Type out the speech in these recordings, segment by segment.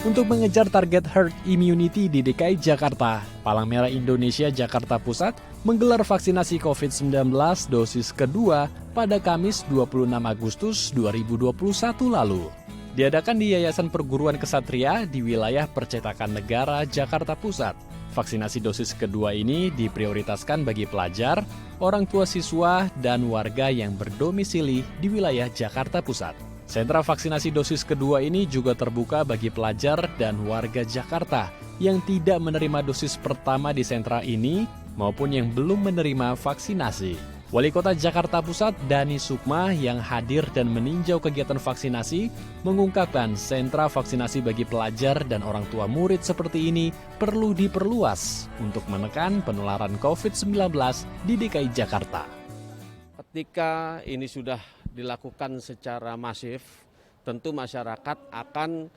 Untuk mengejar target herd immunity di DKI Jakarta, Palang Merah Indonesia Jakarta Pusat menggelar vaksinasi COVID-19 dosis kedua pada Kamis 26 Agustus 2021 lalu. Diadakan di Yayasan Perguruan Kesatria di wilayah Percetakan Negara Jakarta Pusat. Vaksinasi dosis kedua ini diprioritaskan bagi pelajar, orang tua siswa, dan warga yang berdomisili di wilayah Jakarta Pusat. Sentra vaksinasi dosis kedua ini juga terbuka bagi pelajar dan warga Jakarta yang tidak menerima dosis pertama di sentra ini maupun yang belum menerima vaksinasi. Wali Kota Jakarta Pusat Dani Sukma yang hadir dan meninjau kegiatan vaksinasi mengungkapkan sentra vaksinasi bagi pelajar dan orang tua murid seperti ini perlu diperluas untuk menekan penularan COVID-19 di DKI Jakarta. Ketika ini sudah dilakukan secara masif, tentu masyarakat akan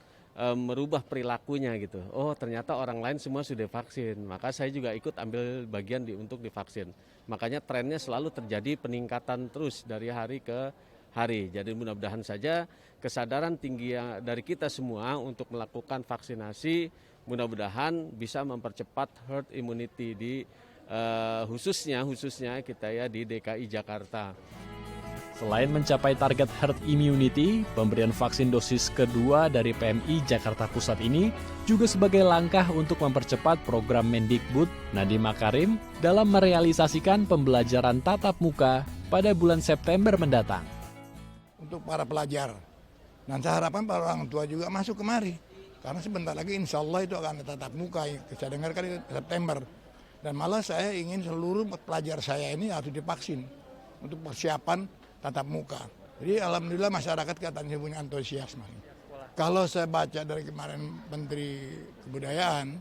merubah perilakunya gitu. Oh, ternyata orang lain semua sudah vaksin, maka saya juga ikut ambil bagian untuk divaksin. Makanya trennya selalu terjadi peningkatan terus dari hari ke hari. Jadi mudah-mudahan saja kesadaran tinggi dari kita semua untuk melakukan vaksinasi mudah-mudahan bisa mempercepat herd immunity di khususnya kita ya di DKI Jakarta. Selain mencapai target herd immunity, pemberian vaksin dosis kedua dari PMI Jakarta Pusat ini juga sebagai langkah untuk mempercepat program Mendikbud Nadiem Makarim dalam merealisasikan pembelajaran tatap muka pada bulan September mendatang. Untuk para pelajar, dan saya harapkan para orang tua juga masuk kemari. Karena sebentar lagi insya Allah itu akan tatap muka, saya dengar kan September. Dan malah saya ingin seluruh pelajar saya ini harus divaksin untuk persiapan tatap muka. Jadi alhamdulillah masyarakat katanya punya antusiasme. Kalau saya baca dari kemarin Menteri Kebudayaan,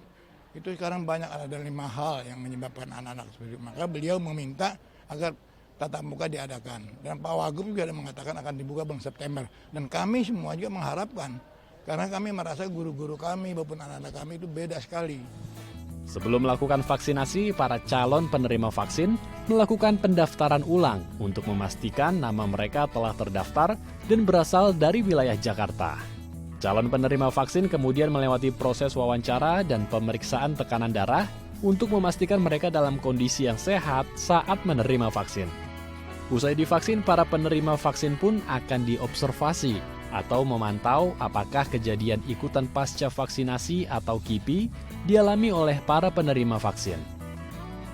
itu sekarang banyak ada 5 hal yang menyebabkan anak-anak seperti itu. Maka beliau meminta agar tatap muka diadakan. Dan Pak Wagub juga ada mengatakan akan dibuka bulan September. Dan kami semua juga mengharapkan. Karena kami merasa guru-guru kami maupun anak-anak kami itu beda sekali. Sebelum melakukan vaksinasi, para calon penerima vaksin melakukan pendaftaran ulang untuk memastikan nama mereka telah terdaftar dan berasal dari wilayah Jakarta. Calon penerima vaksin kemudian melewati proses wawancara dan pemeriksaan tekanan darah untuk memastikan mereka dalam kondisi yang sehat saat menerima vaksin. Usai divaksin, para penerima vaksin pun akan diobservasi atau memantau apakah kejadian ikutan pasca vaksinasi atau KIPI dialami oleh para penerima vaksin.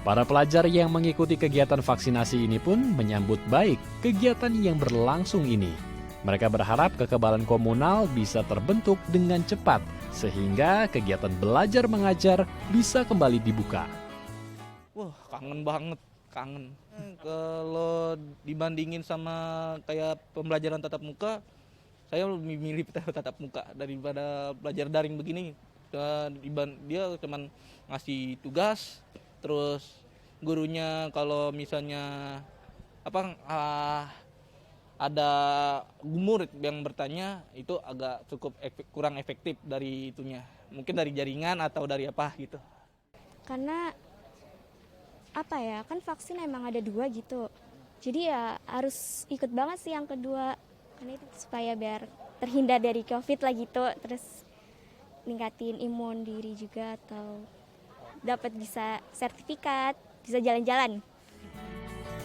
Para pelajar yang mengikuti kegiatan vaksinasi ini pun menyambut baik kegiatan yang berlangsung ini. Mereka berharap kekebalan komunal bisa terbentuk dengan cepat sehingga kegiatan belajar mengajar bisa kembali dibuka. Wah, kangen banget, kangen. Kalau dibandingin sama kayak pembelajaran tatap muka, saya lebih milih tatap muka daripada belajar daring begini. Dia cuma ngasih tugas, terus gurunya kalau misalnya ada murid yang bertanya itu agak cukup kurang efektif dari itunya. Mungkin dari jaringan atau dari apa gitu. Karena kan vaksin emang ada 2 gitu. Jadi ya harus ikut banget sih yang kedua. Karena itu supaya biar terhindar dari COVID lah gitu, terus ningkatin imun diri juga atau dapat bisa sertifikat, bisa jalan-jalan.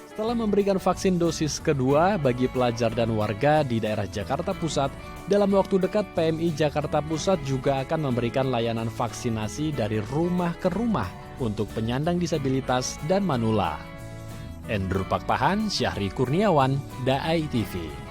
Setelah memberikan vaksin dosis kedua bagi pelajar dan warga di daerah Jakarta Pusat, dalam waktu dekat PMI Jakarta Pusat juga akan memberikan layanan vaksinasi dari rumah ke rumah untuk penyandang disabilitas dan manula. Endro Pakpahan, Syahri Kurniawan, DAI TV.